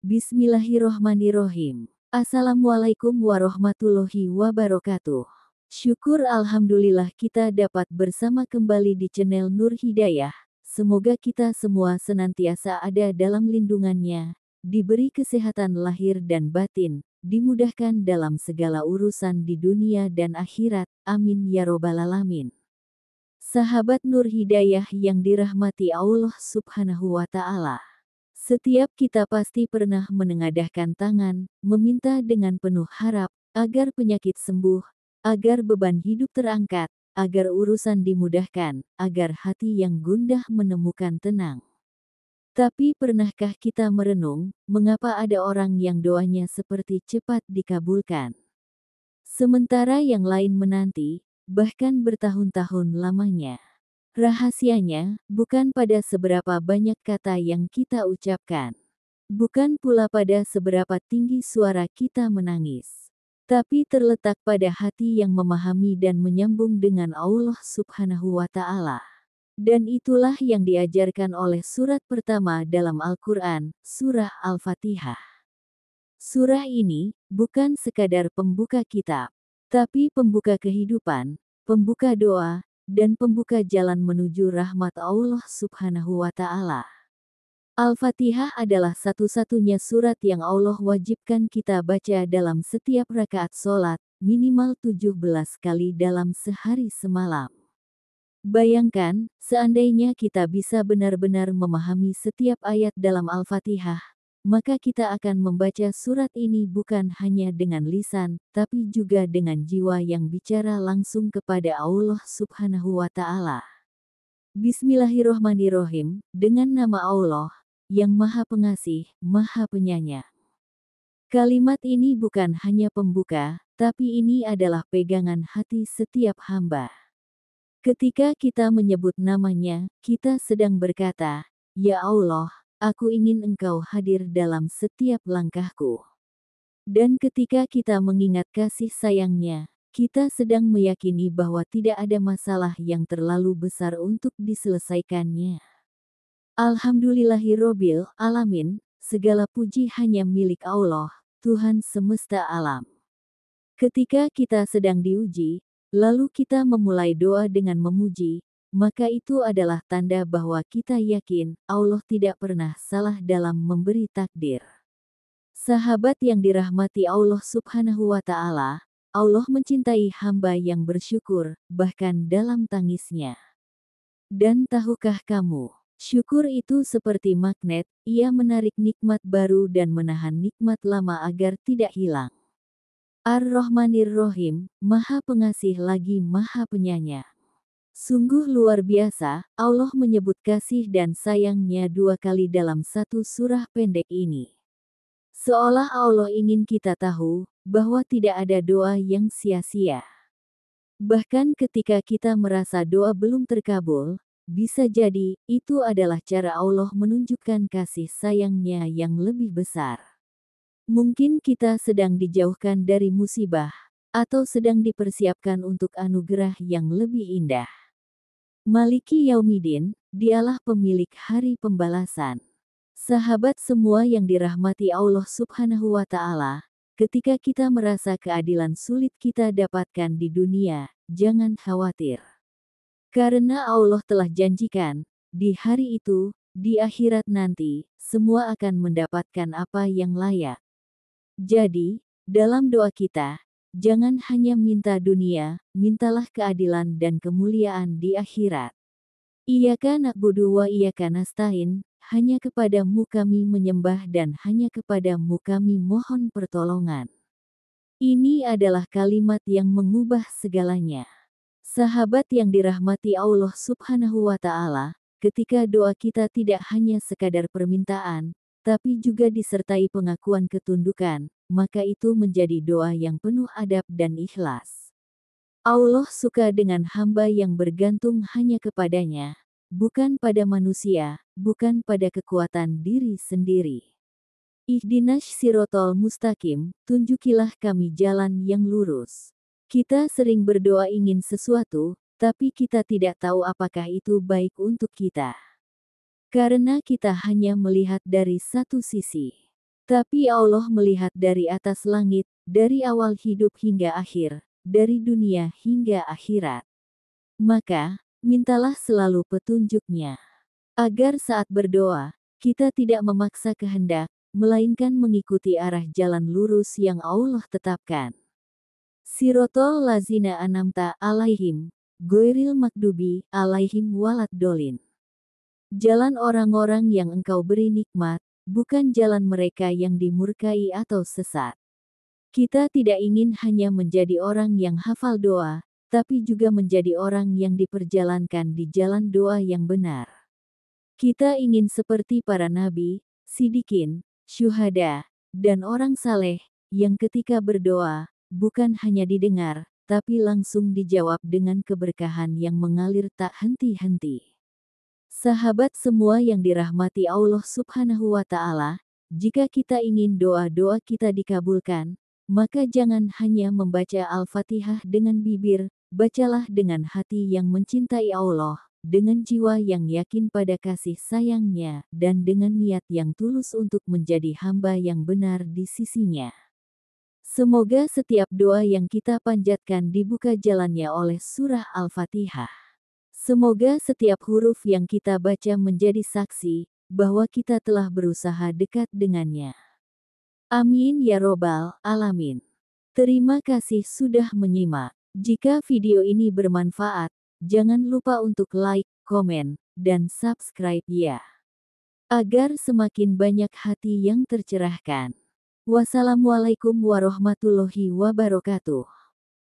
Bismillahirrohmanirrohim. Assalamualaikum warahmatullahi wabarakatuh. Syukur alhamdulillah kita dapat bersama kembali di channel Nur Hidayah. Semoga kita semua senantiasa ada dalam lindungannya, diberi kesehatan lahir dan batin, dimudahkan dalam segala urusan di dunia dan akhirat. Amin ya robbal alamin. Sahabat Nur Hidayah yang dirahmati Allah Subhanahu wa Ta'ala. Setiap kita pasti pernah menengadahkan tangan, meminta dengan penuh harap, agar penyakit sembuh, agar beban hidup terangkat, agar urusan dimudahkan, agar hati yang gundah menemukan tenang. Tapi pernahkah kita merenung, mengapa ada orang yang doanya seperti cepat dikabulkan? Sementara yang lain menanti, bahkan bertahun-tahun lamanya. Rahasianya, bukan pada seberapa banyak kata yang kita ucapkan. Bukan pula pada seberapa tinggi suara kita menangis. Tapi terletak pada hati yang memahami dan menyambung dengan Allah Subhanahu wa Ta'ala. Dan itulah yang diajarkan oleh surat pertama dalam Al-Quran, Surah Al-Fatihah. Surah ini, bukan sekadar pembuka kitab, tapi pembuka kehidupan, pembuka doa, dan pembuka jalan menuju rahmat Allah Subhanahu wa Ta'ala. Al-Fatihah adalah satu-satunya surat yang Allah wajibkan kita baca dalam setiap rakaat sholat, minimal 17 kali dalam sehari semalam. Bayangkan, seandainya kita bisa benar-benar memahami setiap ayat dalam Al-Fatihah, maka kita akan membaca surat ini bukan hanya dengan lisan, tapi juga dengan jiwa yang bicara langsung kepada Allah Subhanahu wa Ta'ala. Bismillahirrohmanirrohim, dengan nama Allah, yang Maha Pengasih, Maha Penyayang. Kalimat ini bukan hanya pembuka, tapi ini adalah pegangan hati setiap hamba. Ketika kita menyebut namanya, kita sedang berkata, "Ya Allah, aku ingin Engkau hadir dalam setiap langkahku." Dan ketika kita mengingat kasih sayangnya, kita sedang meyakini bahwa tidak ada masalah yang terlalu besar untuk diselesaikannya. Alhamdulillahirobbil alamin, segala puji hanya milik Allah, Tuhan semesta alam. Ketika kita sedang diuji, lalu kita memulai doa dengan memuji, maka itu adalah tanda bahwa kita yakin Allah tidak pernah salah dalam memberi takdir. Sahabat yang dirahmati Allah Subhanahu wa Ta'ala, Allah mencintai hamba yang bersyukur, bahkan dalam tangisnya. Dan tahukah kamu, syukur itu seperti magnet, ia menarik nikmat baru dan menahan nikmat lama agar tidak hilang. Ar-Rahmanir-Rahim, Maha Pengasih lagi Maha Penyayang. Sungguh luar biasa, Allah menyebut kasih dan sayangnya 2 kali dalam satu surah pendek ini. Seolah Allah ingin kita tahu, bahwa tidak ada doa yang sia-sia. Bahkan ketika kita merasa doa belum terkabul, bisa jadi, itu adalah cara Allah menunjukkan kasih sayangnya yang lebih besar. Mungkin kita sedang dijauhkan dari musibah, atau sedang dipersiapkan untuk anugerah yang lebih indah. Maliki Yaumidin, dialah pemilik hari pembalasan. Sahabat semua yang dirahmati Allah Subhanahu wa Ta'ala, ketika kita merasa keadilan sulit kita dapatkan di dunia, jangan khawatir. Karena Allah telah janjikan, di hari itu, di akhirat nanti, semua akan mendapatkan apa yang layak. Jadi, dalam doa kita, jangan hanya minta dunia, mintalah keadilan dan kemuliaan di akhirat. Iyyaka na'budu wa iyyaka nasta'in, hanya kepadamu kami menyembah dan hanya kepadamu kami mohon pertolongan. Ini adalah kalimat yang mengubah segalanya. Sahabat yang dirahmati Allah Subhanahu wa Ta'ala, ketika doa kita tidak hanya sekadar permintaan, tapi juga disertai pengakuan ketundukan, maka itu menjadi doa yang penuh adab dan ikhlas. Allah suka dengan hamba yang bergantung hanya kepadanya, bukan pada manusia, bukan pada kekuatan diri sendiri. Ihdinas sirotol mustaqim, tunjukilah kami jalan yang lurus. Kita sering berdoa ingin sesuatu, tapi kita tidak tahu apakah itu baik untuk kita. Karena kita hanya melihat dari satu sisi. Tapi Allah melihat dari atas langit, dari awal hidup hingga akhir, dari dunia hingga akhirat. Maka, mintalah selalu petunjuknya. Agar saat berdoa, kita tidak memaksa kehendak, melainkan mengikuti arah jalan lurus yang Allah tetapkan. Sirotol lazina anamta alaihim, goiril makdubi alaihim walad dolin. Jalan orang-orang yang engkau beri nikmat, bukan jalan mereka yang dimurkai atau sesat. Kita tidak ingin hanya menjadi orang yang hafal doa, tapi juga menjadi orang yang diperjalankan di jalan doa yang benar. Kita ingin seperti para nabi, sidikin, syuhada, dan orang saleh, yang ketika berdoa, bukan hanya didengar, tapi langsung dijawab dengan keberkahan yang mengalir tak henti-henti. Sahabat semua yang dirahmati Allah Subhanahu wa Ta'ala, jika kita ingin doa-doa kita dikabulkan, maka jangan hanya membaca Al-Fatihah dengan bibir, bacalah dengan hati yang mencintai Allah, dengan jiwa yang yakin pada kasih sayangnya, dan dengan niat yang tulus untuk menjadi hamba yang benar di sisinya. Semoga setiap doa yang kita panjatkan dibuka jalannya oleh surah Al-Fatihah. Semoga setiap huruf yang kita baca menjadi saksi bahwa kita telah berusaha dekat dengannya. Amin ya robbal alamin. Terima kasih sudah menyimak. Jika video ini bermanfaat, jangan lupa untuk like, komen, dan subscribe ya. Agar semakin banyak hati yang tercerahkan. Wassalamualaikum warahmatullahi wabarakatuh.